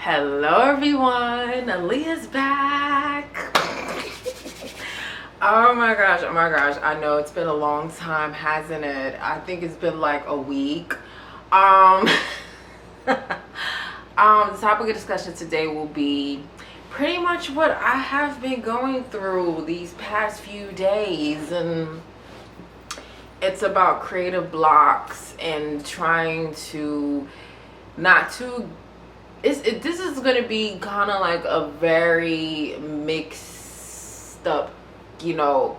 Hello everyone, Aaliyah's back. Oh my gosh, I know it's been a long time, hasn't it? I think it's been like a week. The topic of discussion today will be pretty much what I have been going through these past few days, and it's about creative blocks and trying to not to this is going to be kind of like a very mixed up,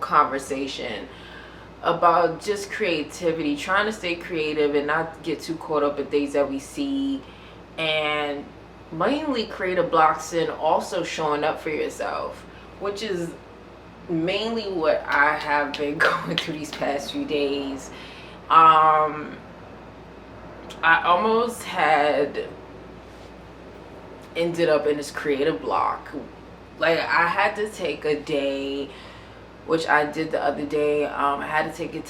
conversation about just creativity, trying to stay creative and not get too caught up in things that we see, and mainly creative blocks and also showing up for yourself, which is mainly what I have been going through these past few days. I almost had ended up in this creative block. Like, I had to take a day, which I did the other day. I had to take the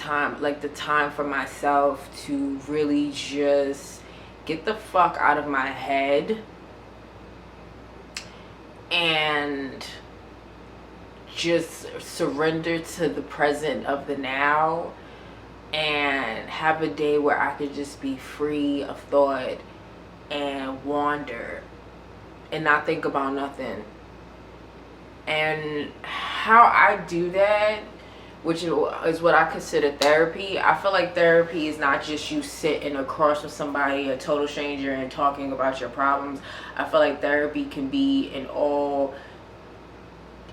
time for myself to really just get the fuck out of my head and just surrender to the present of the now, and have a day where I could just be free of thought and wander and not think about nothing. And how I do that, which is what I consider therapy. I feel like therapy is not just you sitting across from somebody, a total stranger, and talking about your problems. I feel like therapy can be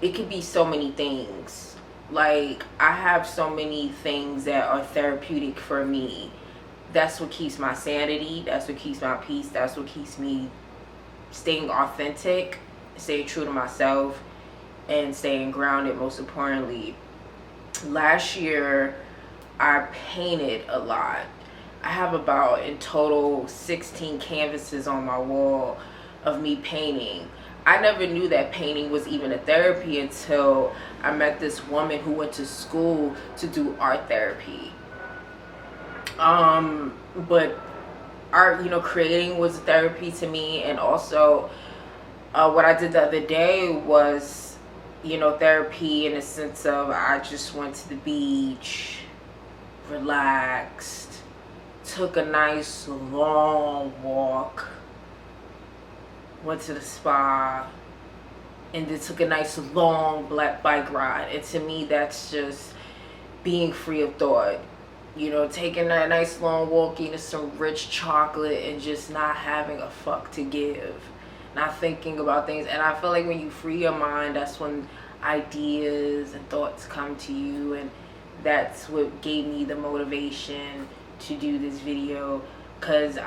it can be so many things. Like, I have so many things that are therapeutic for me. That's what keeps my sanity. That's what keeps my peace. That's what keeps me staying authentic, staying true to myself, and staying grounded, most importantly. Last year, I painted a lot. I have about, in total, 16 canvases on my wall of me painting. I never knew that painting was even a therapy until I met this woman who went to school to do art therapy. But art, creating was therapy to me. And also, what I did the other day was, therapy in the sense of I just went to the beach, relaxed, took a nice long walk, went to the spa, and then took a nice long black bike ride. And to me, that's just being free of thought. Taking a nice long walk, eating some rich chocolate, and just not having a fuck to give. Not thinking about things. And I feel like when you free your mind, that's when ideas and thoughts come to you. And that's what gave me the motivation to do this video. Because,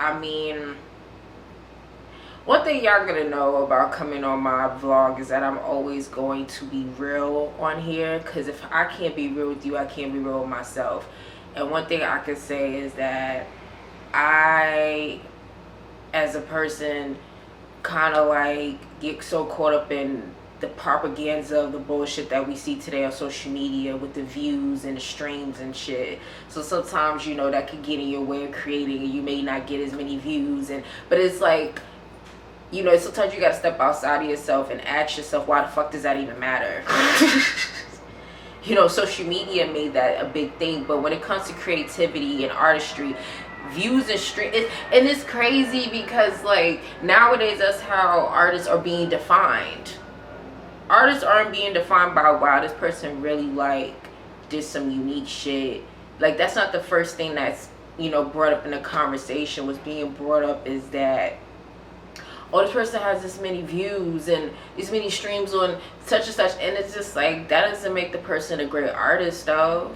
one thing y'all gonna know about coming on my vlog is that I'm always going to be real on here. Because if I can't be real with you, I can't be real with myself. And one thing I could say is that I, as a person, kind of like get so caught up in the propaganda of the bullshit that we see today on social media with the views and the streams and shit. So sometimes, that could get in your way of creating, and you may not get as many views. But it's like, sometimes you gotta step outside of yourself and ask yourself, why the fuck does that even matter? Social media made that a big thing, but when it comes to creativity and artistry, views and stream, and it's crazy because, like, nowadays that's how artists are being defined. Artists aren't being defined by, wow, this person really did some unique shit. Like, that's not the first thing that's brought up in the conversation. What's being brought up is that, oh, this person has this many views and this many streams on such and such. And it's just like, that doesn't make the person a great artist, though.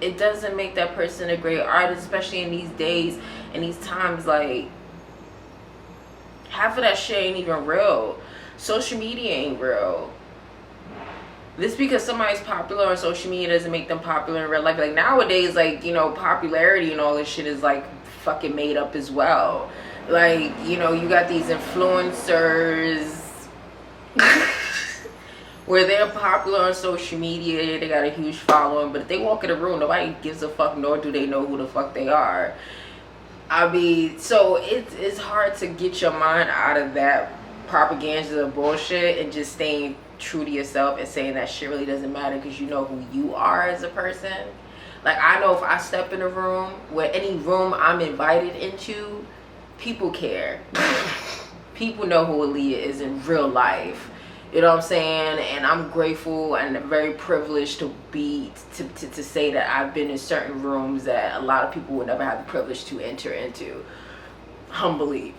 It doesn't make that person a great artist, especially in these days and these times. Like, half of that shit ain't even real. Social media ain't real. This because somebody's popular on social media doesn't make them popular in real life. Like, nowadays, popularity and all this shit is fucking made up as well. Like, you got these influencers where they're popular on social media, they got a huge following, but if they walk in a room, nobody gives a fuck, nor do they know who the fuck they are. I mean, so it's hard to get your mind out of that propaganda bullshit and just staying true to yourself and saying that shit really doesn't matter because you know who you are as a person. Like, I know if I step in a room, where any room I'm invited into, people care. People know who Aaliyah is in real life. You know what I'm saying? And I'm grateful and very privileged to be to say that I've been in certain rooms that a lot of people would never have the privilege to enter into. Humbly.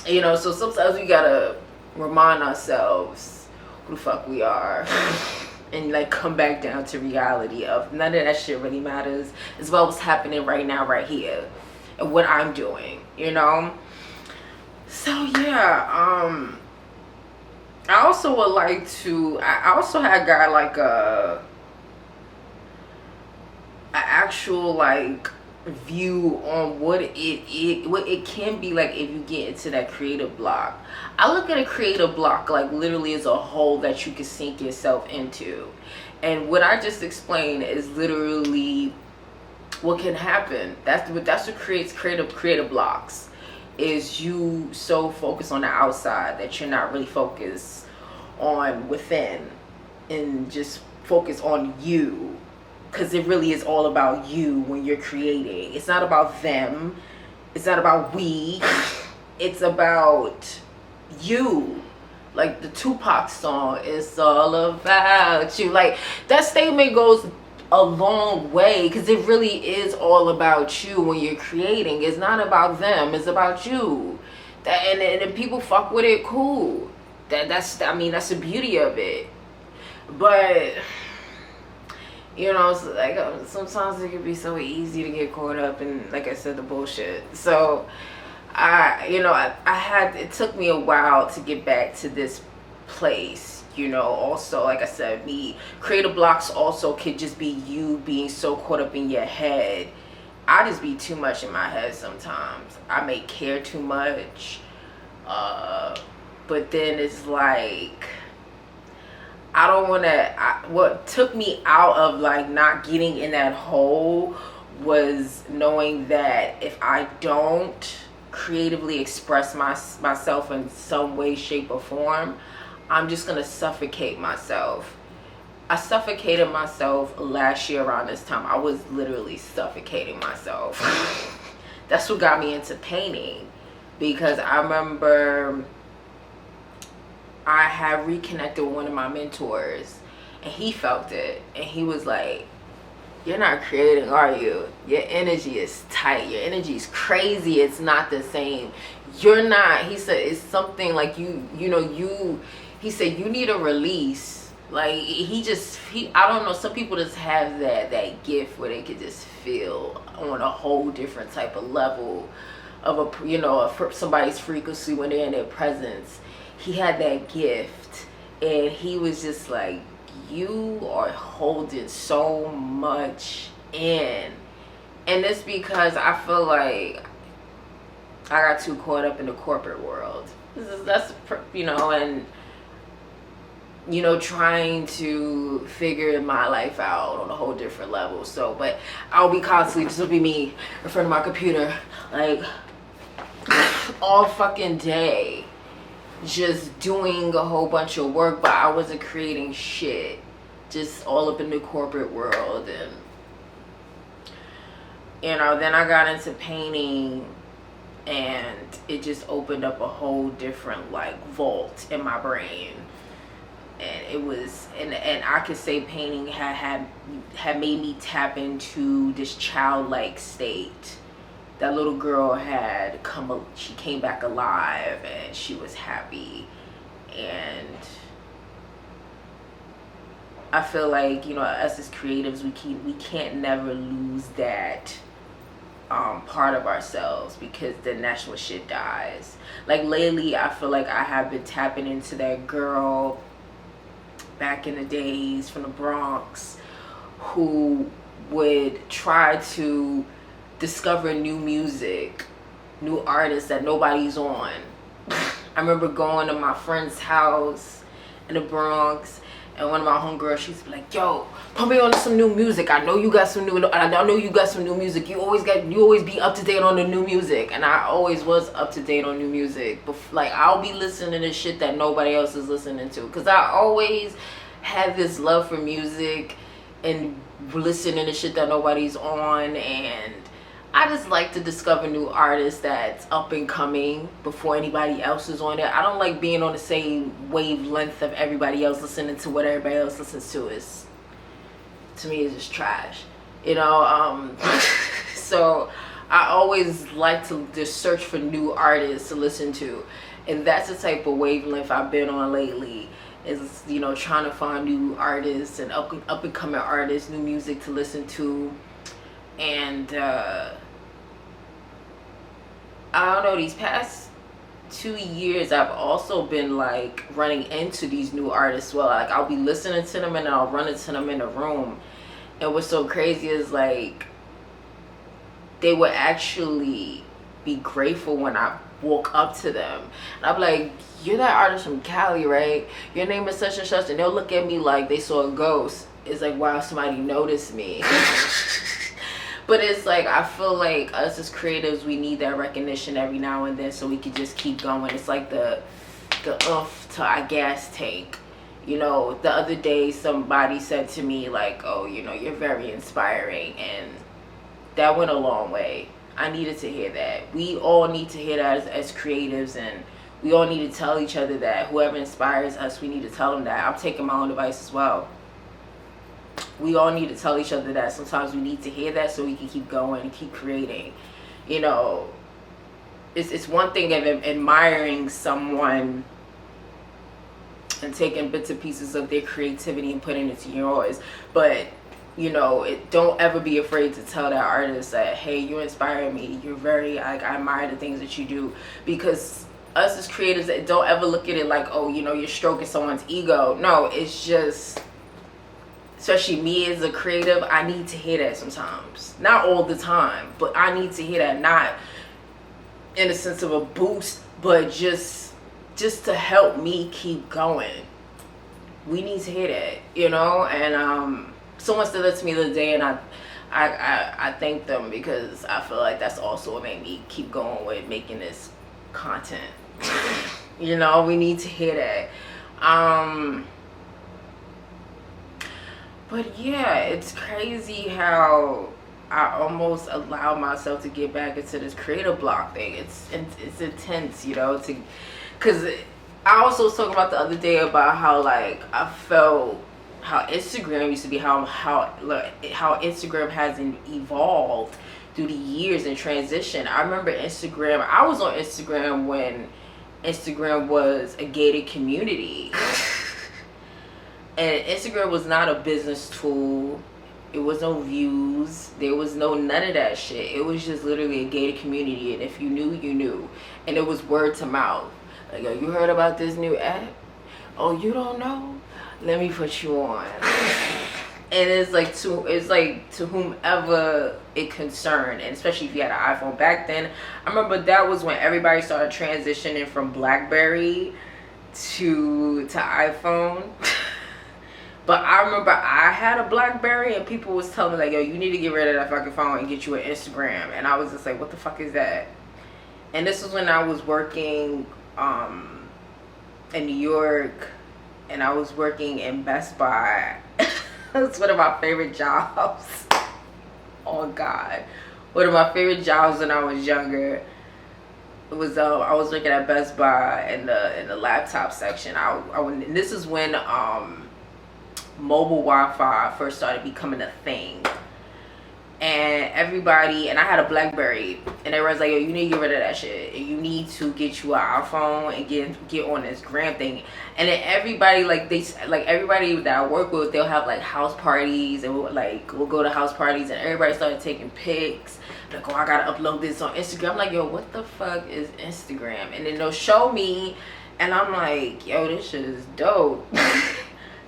You know, so sometimes we gotta remind ourselves who the fuck we are. And like come back down to reality of none of that shit really matters. It's about what's happening right now, right here. And what I'm doing, you know? So yeah, I also would like to. I also had got like a actual like view on what it can be like if you get into that creative block. I look at a creative block like literally as a hole that you can sink yourself into, and what I just explained is literally what can happen. That's what creates creative blocks. Is you so focused on the outside that you're not really focused on within and just focus on you, because it really is all about you when you're creating. It's not about them, it's not about we, it's about you. Like the Tupac song, it's all about you. Like that statement goes a long way because it really is all about you when you're creating. It's not about them, it's about you. That and people fuck with it, cool. That's that's the beauty of it. But you know, it's like sometimes it can be so easy to get caught up in, like I said, the bullshit. So I had, it took me a while to get back to this place. You know, also, like I said, creative blocks also could just be you being so caught up in your head. I just be too much in my head sometimes. I may care too much. But then it's like, I don't want to, what took me out of like not getting in that hole was knowing that if I don't creatively express myself in some way, shape, or form, I'm just gonna suffocate myself. I suffocated myself last year around this time. I was literally suffocating myself. That's what got me into painting, because I remember I had reconnected with one of my mentors and he felt it and he was like, you're not creating, are you? Your energy is tight, your energy is crazy, it's not the same. You're not, he said, it's something like he said you need a release. Like I don't know, some people just have that gift where they could just feel on a whole different type of level of somebody's frequency when they're in their presence. He had that gift and he was just like, you are holding so much in. And it's because I feel like I got too caught up in the corporate world. Trying to figure my life out on a whole different level. So, but I'll be constantly, this will be me in front of my computer, like all fucking day, just doing a whole bunch of work, but I wasn't creating shit. Just all up in the corporate world. And then I got into painting and it just opened up a whole different like vault in my brain. And it was, and I could say painting had made me tap into this childlike state. That little girl she came back alive and she was happy. And I feel like, us as creatives, we can't never lose that part of ourselves, because then that's when shit dies. Like lately, I feel like I have been tapping into that girl back in the days from the Bronx who would try to discover new music, new artists that nobody's on. I remember going to my friend's house in the Bronx And one of my homegirls, she's like, yo, put me on some new music. I know you got some new music. You always be up to date on the new music. And I always was up to date on new music. But like, I'll be listening to shit that nobody else is listening to. Cause I always had this love for music and listening to shit that nobody's on. And I just like to discover new artists that's up and coming before anybody else is on it. I don't like being on the same wavelength of everybody else, listening to what everybody else listens to. To me, it's just trash, you know. So I always like to just search for new artists to listen to, and that's the type of wavelength I've been on lately. Is, you know, trying to find new artists and up and coming artists, new music to listen to. And I don't know, these past 2 years I've also been like running into these new artists. Well, like, I'll be listening to them and I'll run into them in a room, and what's so crazy is like they would actually be grateful when I walk up to them, and I'm like, you're that artist from Cali, right? Your name is such and such. And they'll look at me like they saw a ghost. It's like, wow, somebody noticed me. But it's like, I feel like us as creatives, we need that recognition every now and then so we can just keep going. It's like the oomph to our gas tank. You know, the other day somebody said to me like, oh, you know, you're very inspiring, and that went a long way. I needed to hear that. We all need to hear that as creatives, and we all need to tell each other that. Whoever inspires us, we need to tell them that. I'm taking my own advice as well. We all need to tell each other that. Sometimes we need to hear that so we can keep going and keep creating. You know, it's one thing of admiring someone and taking bits and pieces of their creativity and putting it to yours, but you know, don't ever be afraid to tell that artist that, hey, you inspire me. You're very, like, I admire the things that you do. Because us as creators, don't ever look at it like, oh, you know, you're stroking someone's ego. No, it's just, especially me as a creative, I need to hear that sometimes. Not all the time, but I need to hear that, not in a sense of a boost, but just to help me keep going. We need to hear that, you know. And someone said that to me the other day, and I thank them, because I feel like that's also what made me keep going with making this content. You know, we need to hear that. But yeah, it's crazy how I almost allowed myself to get back into this creative block thing. It's intense, you know, because I also was talking about the other day about how, like, I felt how Instagram used to be, how Instagram hasn't evolved through the years and transition. I remember Instagram, I was on Instagram when Instagram was a gated community. And Instagram was not a business tool. It was no views. There was none of that shit. It was just literally a gated community, and if you knew, you knew. And it was word to mouth. Like, yo, you heard about this new app? Oh, you don't know? Let me put you on. And it's like to whomever it concerned, and especially if you had an iPhone back then. I remember that was when everybody started transitioning from BlackBerry to iPhone. But I remember I had a BlackBerry, and people was telling me like, yo, you need to get rid of that fucking phone and get you an Instagram. And I was just like, what the fuck is that? And this was when I was working in New York, and I was working in Best Buy. It's one of my favorite jobs. Oh God, one of my favorite jobs when I was younger. It was I was working at Best Buy in the laptop section. And this is when mobile Wi-Fi first started becoming a thing. And everybody, and I had a BlackBerry, and everyone's like, yo, you need to get rid of that shit, and you need to get you an iPhone and get on this gram thing. And then everybody, everybody that I work with, they'll have like house parties, and we'll go to house parties, and everybody started taking pics. Like, oh, I gotta upload this on Instagram. I'm like, yo, what the fuck is Instagram? And then they'll show me, and I'm like, yo, this shit is dope.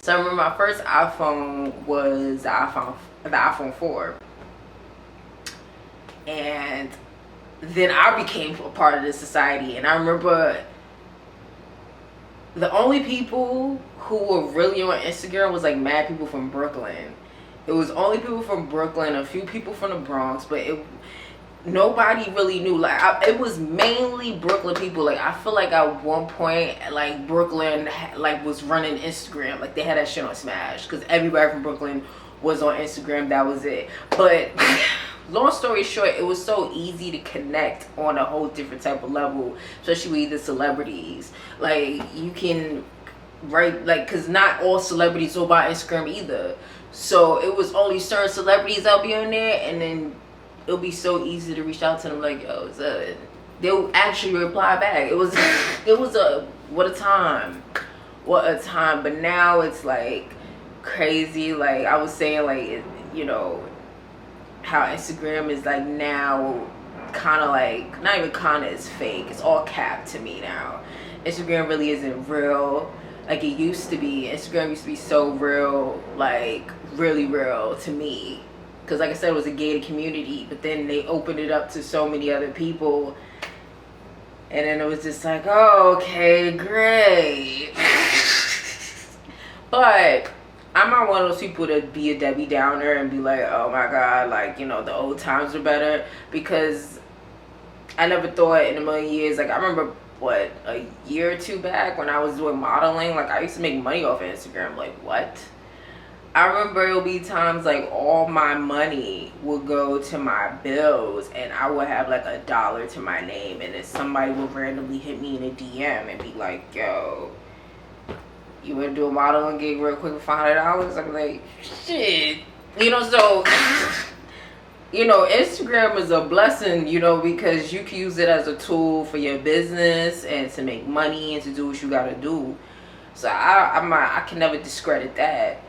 So I remember my first iPhone was the iPhone 4. And then I became a part of this society. And I remember the only people who were really on Instagram was like mad people from Brooklyn. It was only people from Brooklyn, a few people from the Bronx, but nobody really knew. Like it was mainly Brooklyn people. Like I feel like at one point, like Brooklyn like was running Instagram. Like they had that shit on Smash because everybody from Brooklyn was on Instagram. That was it. But long story short, it was so easy to connect on a whole different type of level, especially with the celebrities. Like you can write like, because not all celebrities go by Instagram either. So it was only certain celebrities that'll be on there, and then it'll be so easy to reach out to them like, yo, they'll actually reply back. It was what a time. But now it's like crazy. Like I was saying, like, you know, how Instagram is like now kind of like, not even kind of, is fake. It's all cap to me now. Instagram really isn't real like it used to be. Instagram used to be so real, like really real to me, because like I said, it was a gated community, but then they opened it up to so many other people, and then it was just like, oh, okay, great. But I'm not one of those people to be a Debbie Downer and be like, oh my god, like, you know, the old times were better, because I never thought in a million years. Like I remember, what, a year or two back when I was doing modeling, like I used to make money off of Instagram. Like what? I remember it'll be times like all my money would go to my bills, and I would have like $1 to my name, and then somebody would randomly hit me in a DM and be like, yo, you want to do a modeling gig real quick for $500? I'm like, shit, you know. So you know, Instagram is a blessing, you know, because you can use it as a tool for your business and to make money and to do what you gotta do. So I can never discredit that,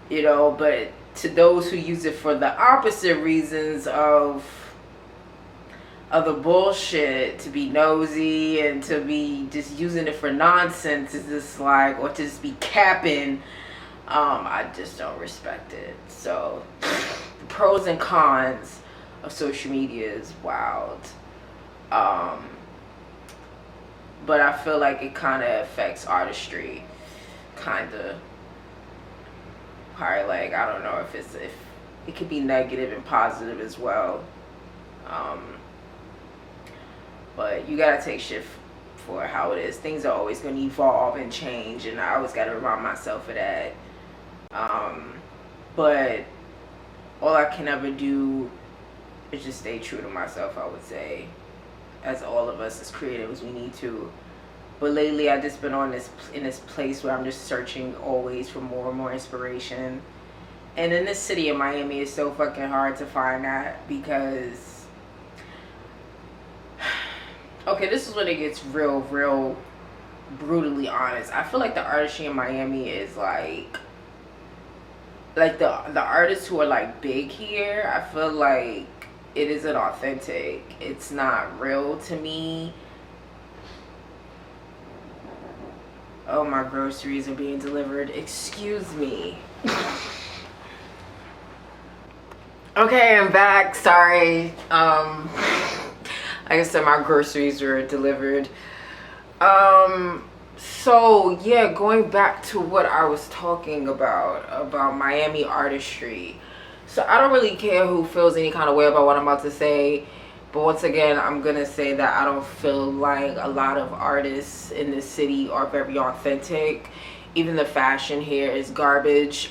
you know. But to those who use it for the opposite reasons of the bullshit, to be nosy and to be just using it for nonsense, is just like, or to just be capping, I just don't respect it. So the pros and cons of social media is wild. But I feel like it kind of affects artistry, kind of. Probably, like, I don't know if it could be negative and positive as well. But you gotta take shit for how it is. Things are always gonna evolve and change, and I always gotta remind myself of that. But all I can ever do is just stay true to myself, I would say, as all of us as creatives, we need to. But lately I've just been in this place where I'm just searching always for more and more inspiration. And in this city of Miami, it's so fucking hard to find that, because okay, this is when it gets real brutally honest. I feel like the artistry in Miami is like the artists who are like big here, I feel like it isn't authentic. It's not real to me. Oh, my groceries are being delivered. Excuse me. Okay, I'm back. Sorry. Like I said, my groceries were delivered. So yeah, going back to what I was talking about Miami artistry. So I don't really care who feels any kind of way about what I'm about to say, but once again, I'm gonna say that I don't feel like a lot of artists in this city are very authentic. Even the fashion here is garbage.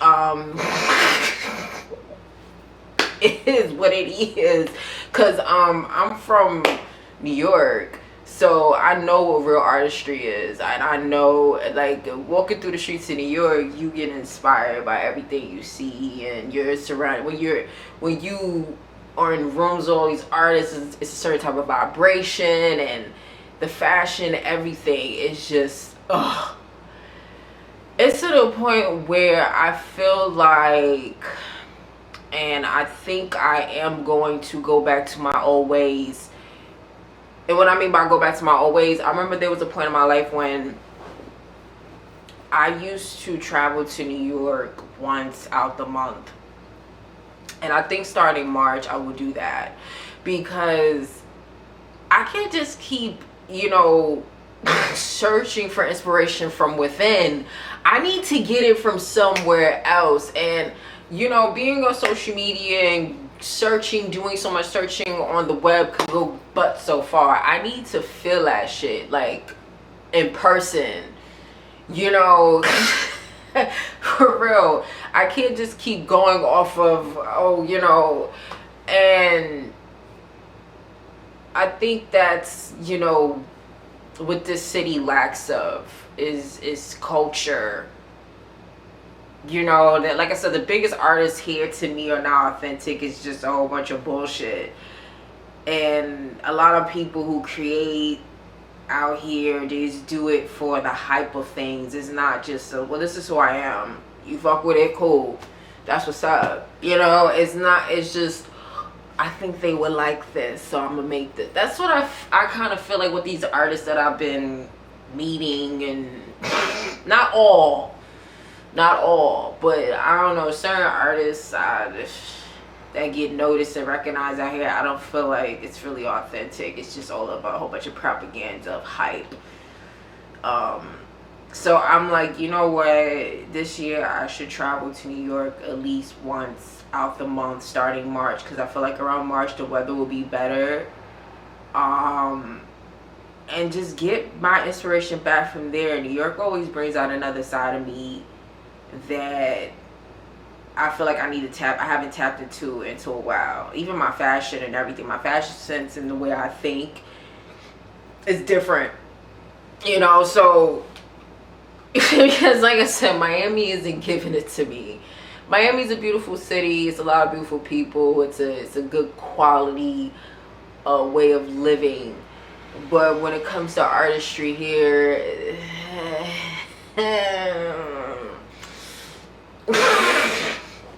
It is what it is, cause I'm from New York, so I know what real artistry is, and I know, like, walking through the streets of New York, you get inspired by everything you see, and you're surrounded when you are in rooms with all these artists. It's a certain type of vibration, and the fashion, everything is just it's to the point where I feel like, and I think I am going to go back to my old ways. And what I mean by go back to my old ways, I remember there was a point in my life when I used to travel to New York once out the month. And I think starting March, I will do that. Because I can't just keep, you know, searching for inspiration from within, I need to get it from somewhere else. And you know, being on social media and searching, doing so much searching on the web could go but so far. I need to feel that shit like in person, you know. For real, I can't just keep going off of, oh, you know. And I think that's, you know, what this city lacks of is culture. You know, that, like I said, the biggest artists here to me are not authentic. It's just a whole bunch of bullshit. And a lot of people who create out here, they just do it for the hype of things. It's not just a, well, this is who I am. You fuck with it, cool. That's what's up. You know, it's not, it's just, I think they would like this, so I'm gonna make this. That's what I kind of feel like with these artists that I've been meeting, and not all, but I don't know, certain artists that get noticed and recognized out here, I don't feel like it's really authentic. It's just all about a whole bunch of propaganda of hype. So I'm like, you know what, this year I should travel to New York at least once out the month starting March, because I feel like around March the weather will be better. And just get my inspiration back from there. New York always brings out another side of me that I feel like I need to tap. I haven't tapped into a while. Even my fashion and everything, my fashion sense and the way I think is different, you know. So because like I said, Miami isn't giving it to me. Miami's a beautiful city. It's a lot of beautiful people. It's a good quality way of living. But when it comes to artistry here,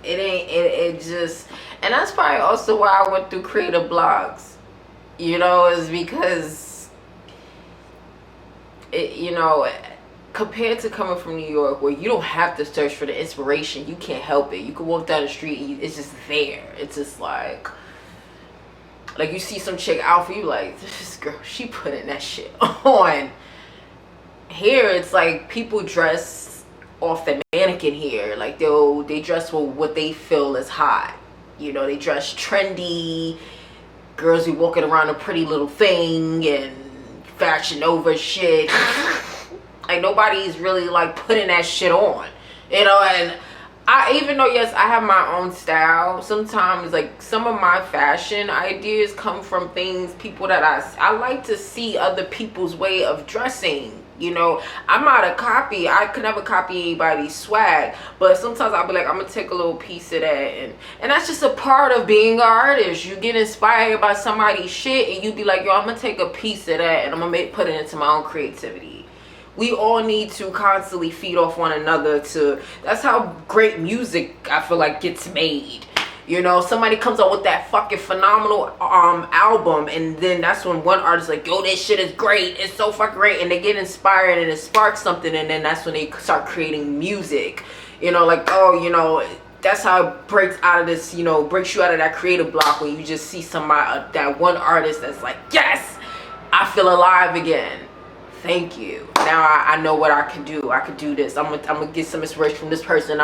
it just, and that's probably also why I went through creative blogs, you know, is because it, you know, compared to coming from New York, where you don't have to search for the inspiration, you can't help it. You can walk down the street and it's just there. It's just like you see some chick outfit, you like, this girl, she putting that shit on. Here it's like people dress off the mannequin here. Like they dress for what they feel is hot. You know, they dress trendy. Girls be walking around a pretty little thing and fashion over shit. Like nobody's really like putting that shit on, you know. And I, even though yes, I have my own style, sometimes like some of my fashion ideas come from things, people that I like to see other people's way of dressing. You know, I'm not a copy. I could never copy anybody's swag, but sometimes I'll be like, I'm gonna take a little piece of that, and that's just a part of being an artist. You get inspired by somebody's shit, and you be like, yo, I'm gonna take a piece of that, and I'm gonna put it into my own creativity. We all need to constantly feed off one another. That's how great music, I feel like, gets made. You know, somebody comes out with that fucking phenomenal album, and then that's when one artist like, yo, this shit is great, it's so fucking great, and they get inspired and it sparks something, and then that's when they start creating music. You know, like, oh, you know, that's how it breaks out of this, you know, breaks you out of that creative block, when you just see somebody, that one artist that's like, yes, I feel alive again. Thank you. Now I know what I can do. I can do this. I'm gonna get some inspiration from this person.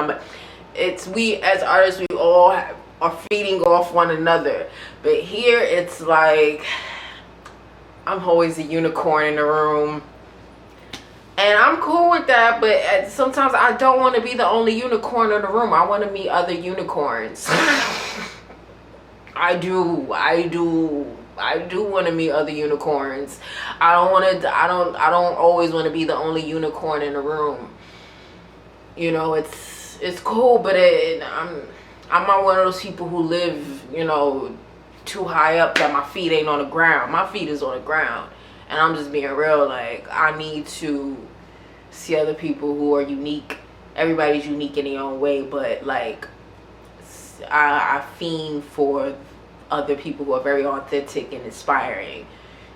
We as artists, we all are feeding off one another. But here it's like, I'm always a unicorn in the room. And I'm cool with that, but sometimes I don't want to be the only unicorn in the room. I want to meet other unicorns. I do want to meet other unicorns. I don't always want to be the only unicorn in the room. You know, it's cool, but I'm not one of those people who live, you know, too high up that my feet ain't on the ground. My feet is on the ground, and I'm just being real. Like, I need to see other people who are unique. Everybody's unique in their own way, but like, I fiend for other people who are very authentic and inspiring,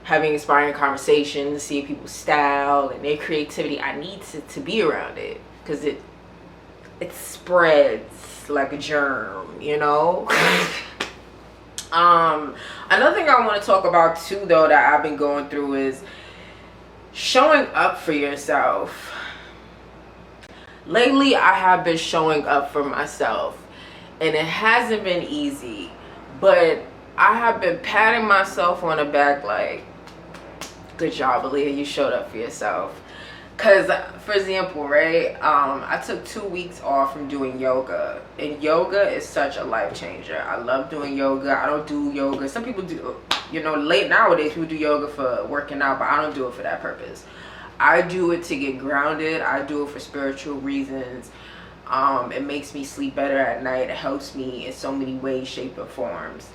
having inspiring conversations, seeing people's style and their creativity. I need to be around it, because it spreads like a germ, you know. Another thing I want to talk about too, though, that I've been going through is showing up for yourself. Lately, I have been showing up for myself, and it hasn't been easy, but I have been patting myself on the back like, good job, Aaliyah, you showed up for yourself. Because, for example, right, I took 2 weeks off from doing yoga, and yoga is such a life changer. I love doing yoga. I don't do yoga. Some people do, you know, late nowadays, people do yoga for working out, but I don't do it for that purpose. I do it to get grounded. I do it for spiritual reasons. It makes me sleep better at night. It helps me in so many ways, shape, and forms.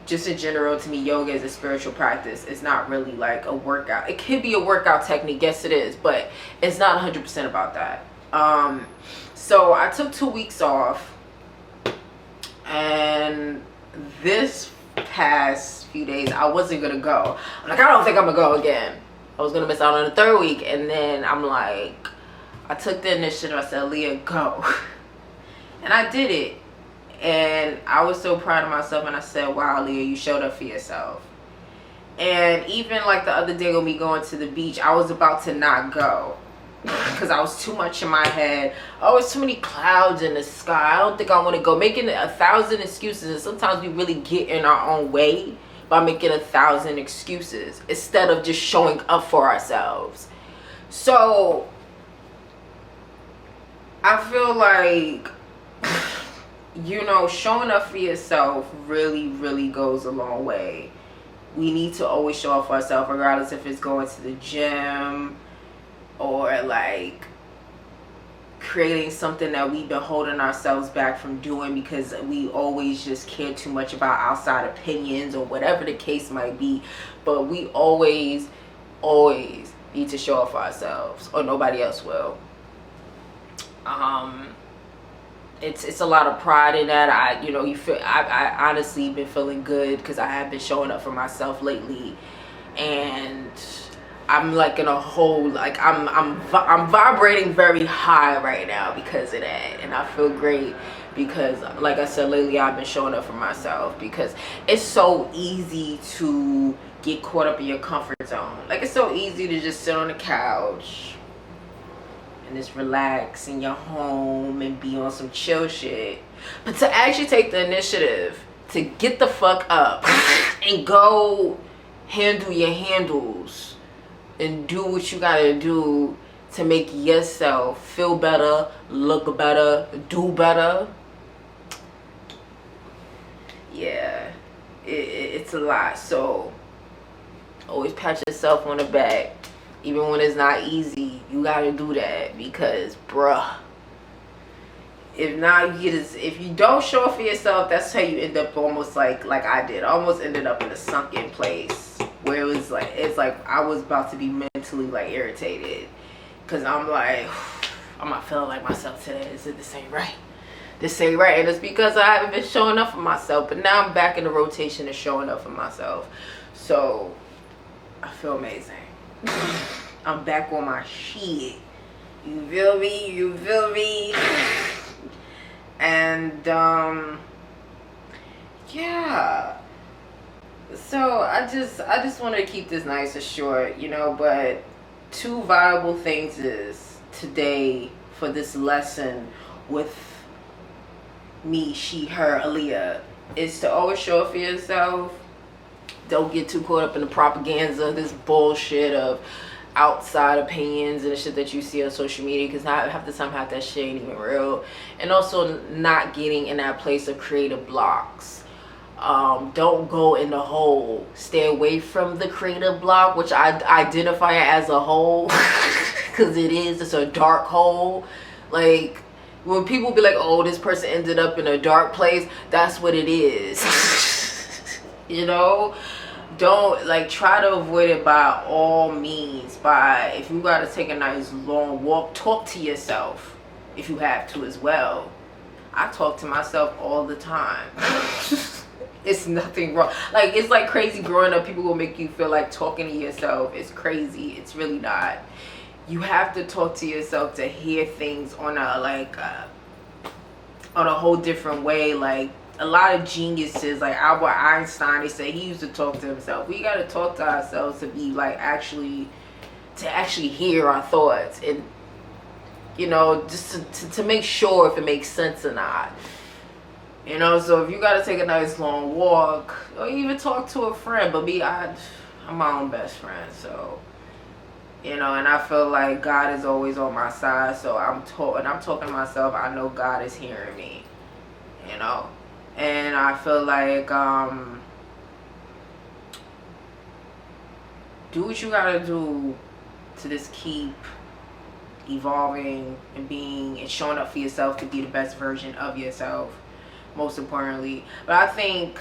Just in general, to me, yoga is a spiritual practice. It's not really like a workout. It could be a workout technique, yes it is, but it's not 100% about that. So I took 2 weeks off, and this past few days I wasn't gonna go. I'm like, I don't think I'm gonna go again. I was gonna miss out on the 3rd week, and then I'm like, I took the initiative. I said, Leah, go. And I did it. And I was so proud of myself, and I said, wow, Leah, you showed up for yourself. And even like the other day when we going to the beach, I was about to not go because I was too much in my head. Oh, it's too many clouds in the sky. I don't think I want to go. Making 1,000 excuses. And sometimes we really get in our own way by making 1,000 excuses instead of just showing up for ourselves. So I feel like, you know, showing up for yourself really, really goes a long way. We need to always show up for ourselves, regardless if it's going to the gym or like creating something that we've been holding ourselves back from doing because we always just care too much about outside opinions or whatever the case might be. But we always need to show up for ourselves, or nobody else will. It's a lot of pride in that. I honestly been feeling good because I have been showing up for myself lately, and I'm like in a whole, like I'm vibrating very high right now because of that, and I feel great because, like I said, lately I've been showing up for myself because it's so easy to get caught up in your comfort zone. Like, it's so easy to just sit on the couch and just relax in your home and be on some chill shit. But to actually take the initiative to get the fuck up and go handle your handles and do what you gotta do to make yourself feel better, look better, do better. Yeah, it's a lot. So always pat yourself on the back. Even when it's not easy, you gotta do that because, bruh, if you don't show up for yourself, that's how you end up almost like I did. I almost ended up in a sunken place where it's like I was about to be mentally like irritated because I'm like, I'm not feeling like myself today. This ain't right. This ain't right, and it's because I haven't been showing up for myself. But now I'm back in the rotation of showing up for myself, so I feel amazing. I'm back on my shit. You feel me? And yeah. So I just wanted to keep this nice and short, you know, but 2 viable things is today for this lesson with me, she, her, Aaliyah, is to always show up for yourself. Don't get too caught up in the propaganda, this bullshit of outside opinions and the shit that you see on social media, because half the time that shit ain't even real. And also not getting in that place of creative blocks. Don't go in the hole. Stay away from the creative block, which I identify it as a hole because it's a dark hole. Like, when people be like, oh, this person ended up in a dark place, that's what it is. You know, don't, like, try to avoid it by all means. By, if you gotta take a nice long walk, talk to yourself if you have to as well. I talk to myself all the time. It's nothing wrong. Like, it's like crazy growing up. People will make you feel like talking to yourself is crazy. It's really not. You have to talk to yourself to hear things on a whole different way. Like, a lot of geniuses, like Albert Einstein, they say he used to talk to himself. We got to talk to ourselves to be like actually to actually hear our thoughts and, you know, just to make sure if it makes sense or not. You know, so if you gotta take a nice long walk or even talk to a friend, but I'm my own best friend, so, you know, and I feel like God is always on my side, so I'm talking to myself, I know God is hearing me, you know, and I feel like, do what you gotta do to just keep evolving and being and showing up for yourself to be the best version of yourself, most importantly. But I think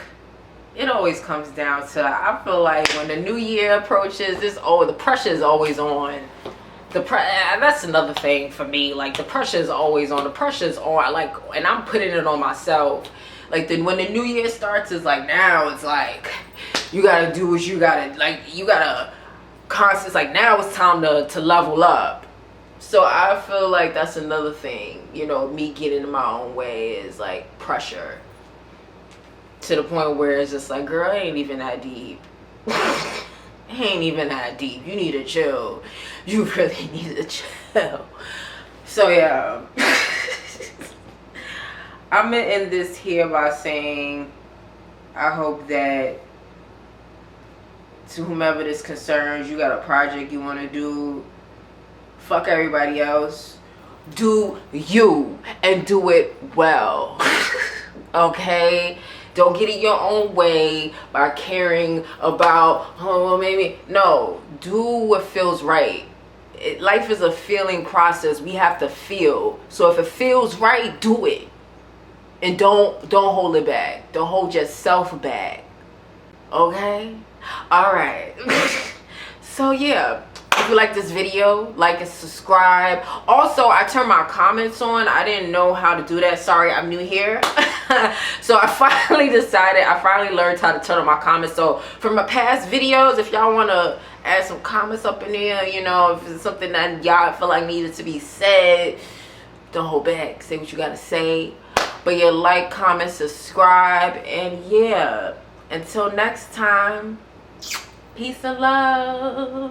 it always comes down to, I feel like when the new year approaches, the pressure is always on. That's another thing for me. Like, the pressure is always on. The pressure is on. Like, and I'm putting it on myself. Like, when the new year starts, it's like, now it's like, you gotta do what you gotta, like, you gotta constant. Like, now it's time to level up. So I feel like that's another thing, you know, me getting in my own way is like pressure. To the point where it's just like, girl, it ain't even that deep. It ain't even that deep. You need to chill. You really need to chill. So yeah. I'm gonna end this here by saying, I hope that to whomever this concerns, you got a project you want to do, fuck everybody else, do you and do it well. Okay, don't get in your own way by caring about, oh well, maybe no, do what feels right. Life is a feeling process. We have to feel. So if it feels right, do it, and don't hold it back. Don't hold yourself back. Okay, all right. So yeah, if you like this video, like and subscribe. Also, I turned my comments on. I didn't know how to do that. Sorry, I'm new here. So I finally learned how to turn on my comments. So from my past videos, if y'all want to add some comments up in there, you know, if it's something that y'all feel like needed to be said, don't hold back. Say what you got to say. But yeah, like, comment, subscribe, and yeah, until next time, peace and love.